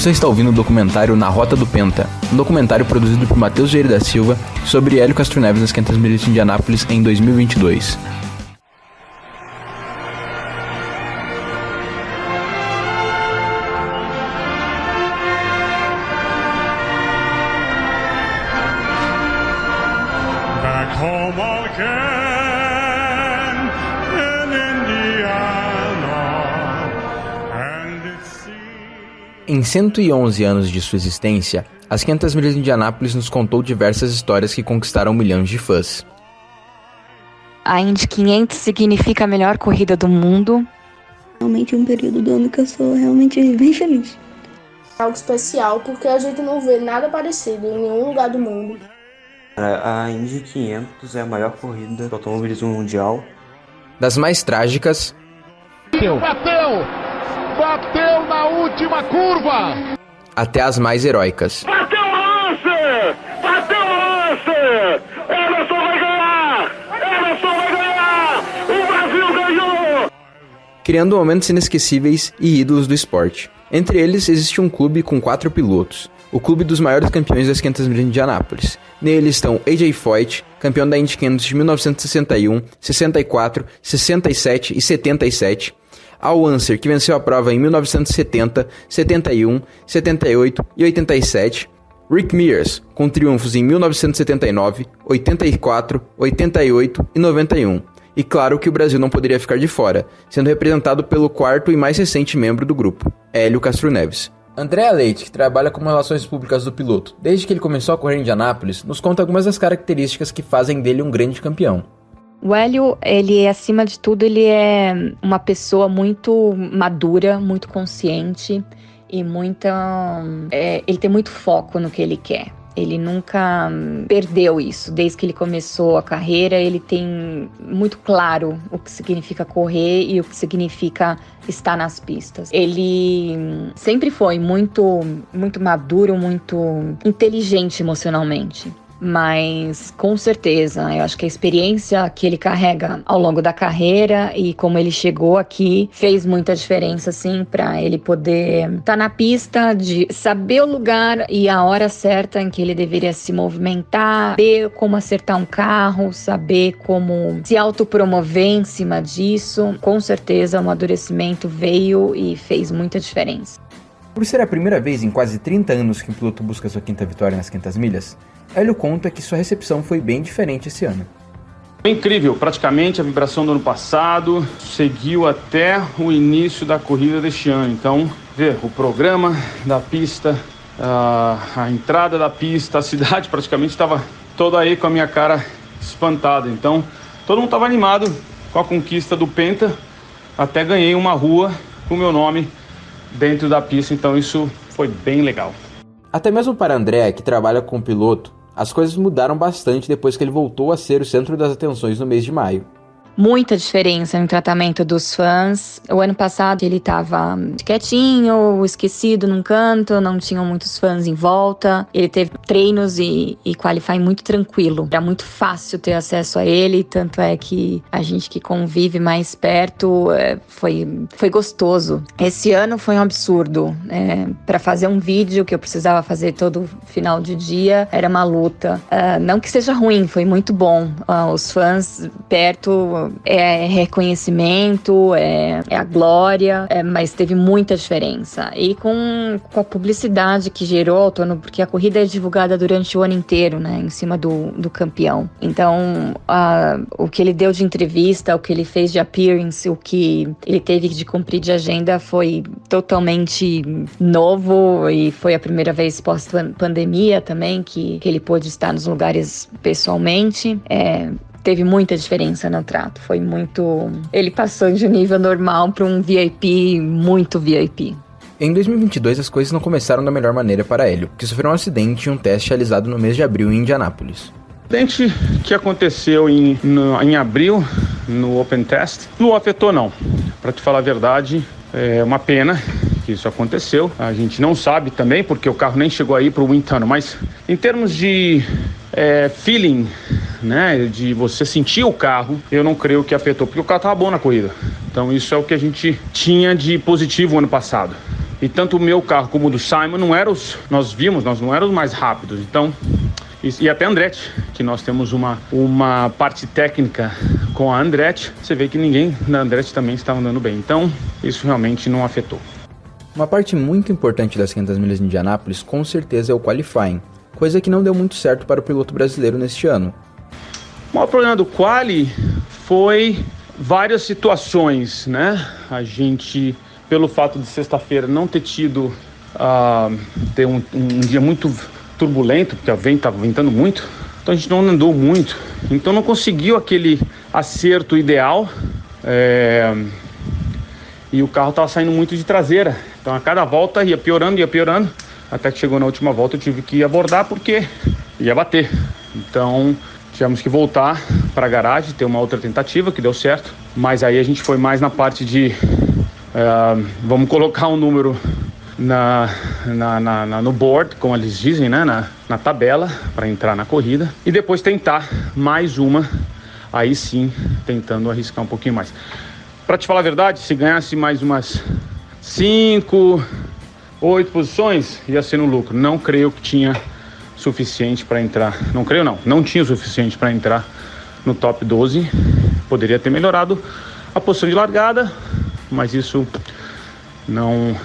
Você está ouvindo o documentário Na Rota do Penta, um documentário produzido por Matheus Vieira da Silva sobre Hélio Castro Neves nas 500 milhas de Indianápolis em 2022. Back home again in Indiana, and it seems... Em 111 anos de sua existência, as 500 milhas de Indianápolis nos contou diversas histórias que conquistaram milhões de fãs. A Indy 500 significa a melhor corrida do mundo. Realmente um período do ano que eu sou realmente bem feliz. É algo especial porque a gente não vê nada parecido em nenhum lugar do mundo. A Indy 500 é a maior corrida de automobilismo mundial. Das mais trágicas... Bateu na última curva! Até as mais heróicas. Bateu o lance! Bateu o lance! Emerson vai ganhar! Emerson vai ganhar! O Brasil ganhou! Criando momentos inesquecíveis e ídolos do esporte. Entre eles, existe um clube com 4 pilotos, o clube dos maiores campeões das 500 milhas de Indianápolis. Nele estão AJ Foyt, campeão da Indy 500 de 1961, 64, 67 e 77, Al Unser, que venceu a prova em 1970, 71, 78 e 87, Rick Mears, com triunfos em 1979, 84, 88 e 91. E claro que o Brasil não poderia ficar de fora, sendo representado pelo quarto e mais recente membro do grupo, Hélio Castro Neves. Andréa Leite, que trabalha como relações públicas do piloto desde que ele começou a correr em Indianápolis, nos conta algumas das características que fazem dele um grande campeão. O Hélio, ele acima de tudo, ele é uma pessoa muito madura, muito consciente e ele tem muito foco no que ele quer. Ele nunca perdeu isso. Desde que ele começou a carreira, ele tem muito claro o que significa correr e o que significa estar nas pistas. Ele sempre foi muito maduro, muito inteligente emocionalmente. Mas, com certeza, eu acho que a experiência que ele carrega ao longo da carreira e como ele chegou aqui fez muita diferença, sim, para ele poder estar na pista, de saber o lugar e a hora certa em que ele deveria se movimentar, saber como acertar um carro, saber como se autopromover em cima disso. Com certeza, o amadurecimento veio e fez muita diferença. Por ser a primeira vez em quase 30 anos que um piloto busca sua 5ª vitória nas 500 milhas, Hélio conta que sua recepção foi bem diferente esse ano. Foi incrível, praticamente a vibração do ano passado seguiu até o início da corrida deste ano. Então, o programa da pista, a entrada da pista, a cidade praticamente estava toda aí com a minha cara espantada. Então, todo mundo estava animado com a conquista do Penta, até ganhei uma rua com o meu nome dentro da pista, então isso foi bem legal. Até mesmo para André, que trabalha com o piloto, as coisas mudaram bastante depois que ele voltou a ser o centro das atenções no mês de maio. Muita diferença no tratamento dos fãs. O ano passado ele estava quietinho, esquecido num canto, não tinham muitos fãs em volta. Ele teve treinos e qualifying muito tranquilo. Era muito fácil ter acesso a ele, tanto é que a gente que convive mais perto foi gostoso. Esse ano foi um absurdo. Para fazer um vídeo que eu precisava fazer todo final de dia, era uma luta. Não que seja ruim, foi muito bom. Os fãs perto... É reconhecimento, é a glória, mas teve muita diferença. E com a publicidade que gerou ao torno, porque a corrida é divulgada durante o ano inteiro, né, em cima do campeão. Então, o que ele deu de entrevista, o que ele fez de appearance, o que ele teve de cumprir de agenda foi totalmente novo e foi a primeira vez pós-pandemia também que ele pôde estar nos lugares pessoalmente. Teve muita diferença no trato, foi muito... Ele passou de um nível normal para um VIP, muito VIP. Em 2022, as coisas não começaram da melhor maneira para Hélio, que sofreu um acidente em um teste realizado no mês de abril em Indianápolis. O acidente que aconteceu em abril, no Open Test, não afetou não. Para te falar a verdade, é uma pena que isso aconteceu. A gente não sabe também, porque o carro nem chegou aí para o Wind Tunnel, mas em termos de feeling, né, de você sentir o carro, eu não creio que afetou, porque o carro estava bom na corrida. Então isso é o que a gente tinha de positivo ano passado. E tanto o meu carro como o do Simon nós não éramos mais rápidos. Então, e até a Andretti, que nós temos uma parte técnica com a Andretti, você vê que ninguém na Andretti também estava andando bem. Então, isso realmente não afetou. Uma parte muito importante das 500 milhas de Indianápolis, com certeza, é o qualifying, coisa que não deu muito certo para o piloto brasileiro neste ano. O maior problema do quali foi várias situações, né? A gente, pelo fato de sexta-feira não ter tido ter um dia muito turbulento, porque estava ventando muito, então a gente não andou muito, então não conseguiu aquele acerto ideal, e o carro estava saindo muito de traseira, então a cada volta ia piorando, até que chegou na última volta eu tive que abordar porque ia bater, então tivemos que voltar para a garagem, ter uma outra tentativa que deu certo, mas aí a gente foi mais na parte de vamos colocar um número no board, como eles dizem, né? na tabela, para entrar na corrida, e depois tentar mais uma, aí sim, tentando arriscar um pouquinho mais. Para te falar a verdade, se ganhasse mais umas 5, 8 posições, ia ser no lucro. Não creio que tinha suficiente para entrar, não tinha o suficiente para entrar no top 12, poderia ter melhorado a posição de largada, mas isso não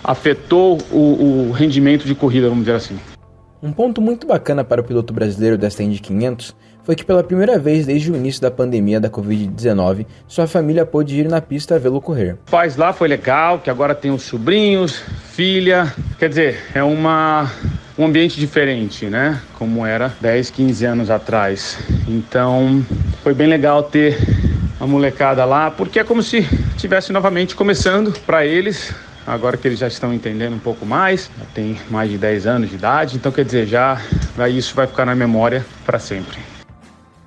afetou o rendimento de corrida, vamos dizer assim. Um ponto muito bacana para o piloto brasileiro desta Indy 500 foi que pela primeira vez desde o início da pandemia da Covid-19, sua família pôde ir na pista vê-lo correr. O pai lá foi legal, que agora tem os sobrinhos, filha, quer dizer, é um ambiente diferente, né? Como era 10, 15 anos atrás. Então, foi bem legal ter a molecada lá, porque é como se estivesse novamente começando para eles, agora que eles já estão entendendo um pouco mais, já tem mais de 10 anos de idade, então quer dizer, isso vai ficar na memória para sempre.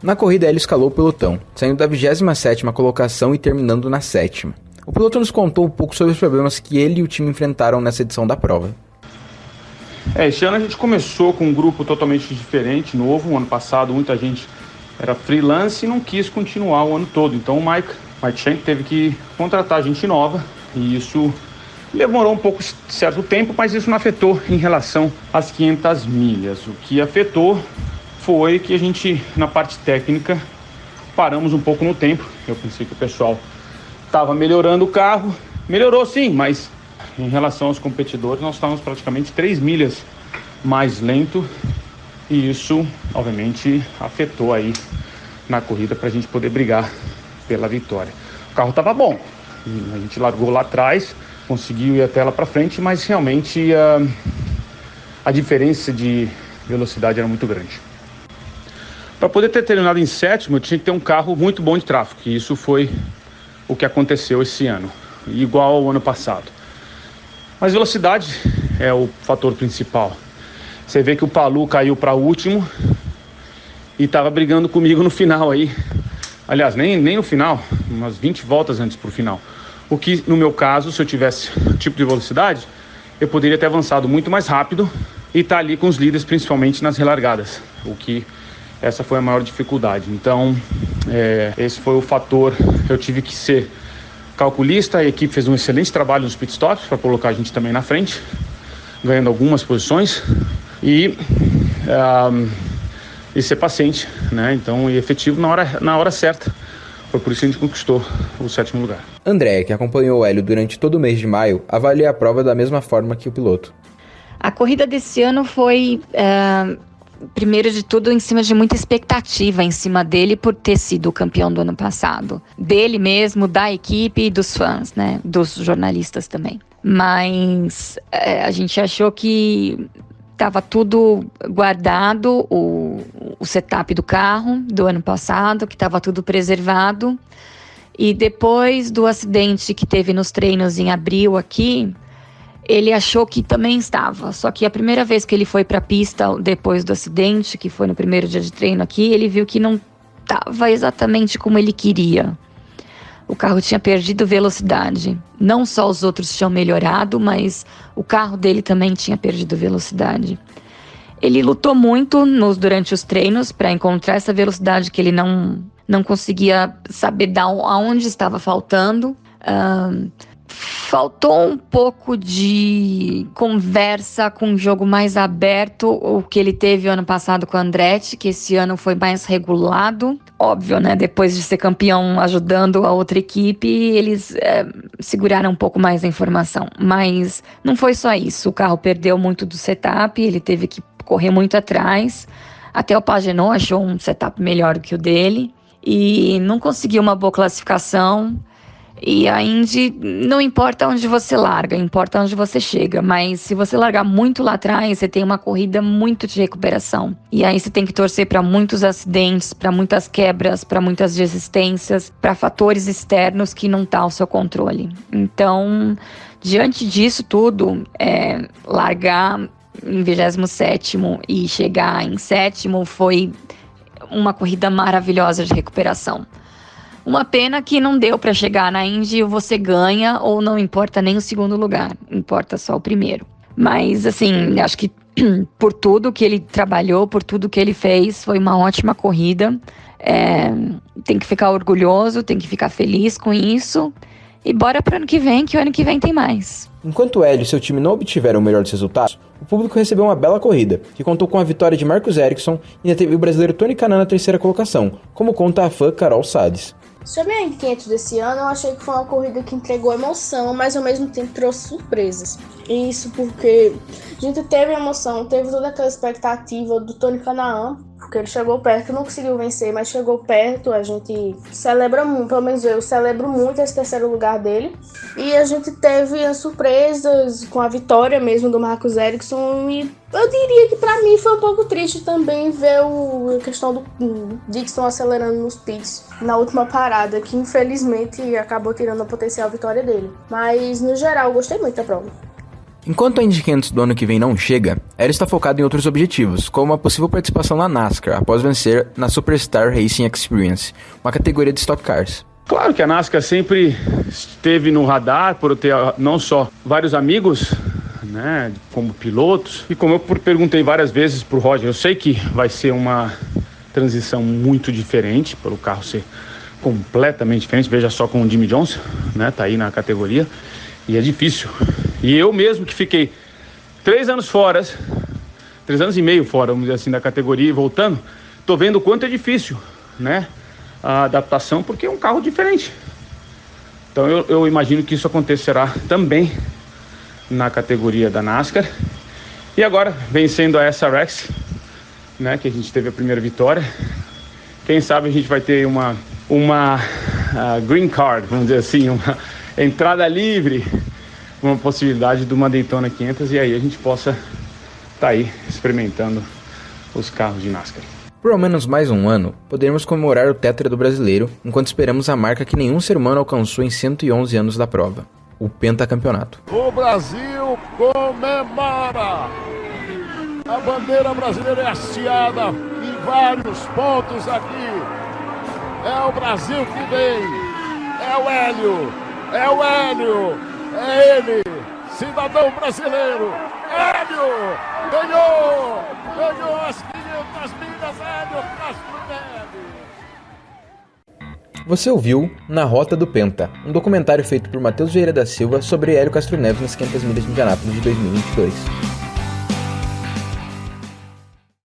Na corrida ele escalou o pelotão, saindo da 27ª colocação e terminando na 7ª. O piloto nos contou um pouco sobre os problemas que ele e o time enfrentaram nessa edição da prova. Esse ano a gente começou com um grupo totalmente diferente, novo. O ano passado muita gente era freelance e não quis continuar o ano todo. Então o Mike Shank teve que contratar gente nova e isso demorou um pouco certo tempo, mas isso não afetou em relação às 500 milhas. O que afetou foi que a gente, na parte técnica, paramos um pouco no tempo. Eu pensei que o pessoal estava melhorando o carro. Melhorou sim, mas em relação aos competidores, nós estávamos praticamente 3 milhas mais lento. E isso, obviamente, afetou aí na corrida para a gente poder brigar pela vitória. O carro estava bom, a gente largou lá atrás, conseguiu ir até lá para frente, mas realmente a diferença de velocidade era muito grande. Para poder ter terminado em 7º, eu tinha que ter um carro muito bom de tráfego, e isso foi o que aconteceu esse ano, igual ao ano passado. Mas velocidade é o fator principal. Você vê que o Palu caiu para último e estava brigando comigo no final aí. Aliás, nem no final, umas 20 voltas antes pro final. O que, no meu caso, se eu tivesse tipo de velocidade, eu poderia ter avançado muito mais rápido e estar ali com os líderes, principalmente nas relargadas. Essa foi a maior dificuldade. Então, esse foi o fator. Eu tive que ser calculista, a equipe fez um excelente trabalho nos pitstops para colocar a gente também na frente, ganhando algumas posições e ser paciente, né? Então, e efetivo na hora certa. Foi por isso que a gente conquistou o 7º lugar. Andréa, que acompanhou o Hélio durante todo o mês de maio, avalia a prova da mesma forma que o piloto. A corrida desse ano foi, primeiro de tudo, em cima de muita expectativa em cima dele por ter sido o campeão do ano passado. Dele mesmo, da equipe e dos fãs, né? Dos jornalistas também. Mas a gente achou que estava tudo guardado, o setup do carro do ano passado, que estava tudo preservado. E depois do acidente que teve nos treinos em abril aqui, ele achou que também estava. Só que a primeira vez que ele foi para a pista depois do acidente, que foi no primeiro dia de treino aqui, ele viu que não estava exatamente como ele queria. O carro tinha perdido velocidade. Não só os outros tinham melhorado, mas o carro dele também tinha perdido velocidade. Ele lutou muito durante os treinos para encontrar essa velocidade que ele não conseguia saber aonde estava faltando. Faltou um pouco de conversa com um jogo mais aberto, o que ele teve ano passado com o Andretti, que esse ano foi mais regulado. Óbvio, né? Depois de ser campeão ajudando a outra equipe, eles seguraram um pouco mais a informação. Mas não foi só isso. O carro perdeu muito do setup, ele teve que correr muito atrás. Até o Pagenaud achou um setup melhor que o dele. E não conseguiu uma boa classificação. E a Indy, não importa onde você larga, importa onde você chega. Mas se você largar muito lá atrás, você tem uma corrida muito de recuperação. E aí você tem que torcer para muitos acidentes, para muitas quebras, para muitas resistências, para fatores externos que não tá ao seu controle. Então, diante disso tudo, largar em 27º e chegar em 7º foi uma corrida maravilhosa de recuperação. Uma pena que não deu para chegar na Indy, você ganha ou não importa nem o segundo lugar, importa só o primeiro. Mas assim, acho que por tudo que ele trabalhou, por tudo que ele fez, foi uma ótima corrida. Tem que ficar orgulhoso, tem que ficar feliz com isso. E bora para o ano que o ano que vem tem mais. Enquanto o Hélio e seu time não obtiveram o melhor dos resultados, o público recebeu uma bela corrida, que contou com a vitória de Marcus Ericsson e ainda teve o brasileiro Tony Kanaan na terceira colocação, como conta a fã Carol Sades. Sobre a Indy 500 desse ano, eu achei que foi uma corrida que entregou emoção, mas ao mesmo tempo trouxe surpresas. E isso porque a gente teve emoção, teve toda aquela expectativa do Tony Kanaan, porque ele chegou perto, não conseguiu vencer, mas chegou perto. A gente celebra muito, pelo menos eu celebro muito esse terceiro lugar dele. E a gente teve as surpresas com a vitória mesmo do Marcus Ericsson. E eu diria que pra mim foi um pouco triste também ver a questão do Dixon acelerando nos pits na última parada, que infelizmente acabou tirando a potencial vitória dele. Mas no geral eu gostei muito da prova. Enquanto a Indy 500 do ano que vem não chega, ela está focada em outros objetivos, como a possível participação na NASCAR, após vencer na Superstar Racing Experience, uma categoria de Stock Cars. Claro que a NASCAR sempre esteve no radar por ter não só vários amigos, né, como pilotos, e como eu perguntei várias vezes para o Roger, eu sei que vai ser uma transição muito diferente, pelo carro ser completamente diferente, veja só com o Jimmie Johnson, né, tá aí na categoria, e é difícil. E eu mesmo que fiquei 3 anos fora, 3 anos e meio fora, vamos dizer assim, da categoria e voltando, tô vendo o quanto é difícil, né, a adaptação, porque é um carro diferente. Então eu imagino que isso acontecerá também na categoria da NASCAR. E agora, vencendo a SRX, né, que a gente teve a primeira vitória, quem sabe a gente vai ter uma green card, vamos dizer assim, uma entrada livre, uma possibilidade de uma Daytona 500, e aí a gente possa estar aí experimentando os carros de NASCAR. Por ao menos mais um ano, poderemos comemorar o tetra do brasileiro, enquanto esperamos a marca que nenhum ser humano alcançou em 111 anos da prova, o pentacampeonato. O Brasil comemora! A bandeira brasileira é hasteada em vários pontos aqui. É o Brasil que vem, é o Hélio, é ele, cidadão brasileiro, Hélio, ganhou as 500 milhas, Hélio Castro Neves. Você ouviu Na Rota do Penta, um documentário feito por Matheus Vieira da Silva sobre Hélio Castro Neves nas 500 milhas de Indianápolis de 2022.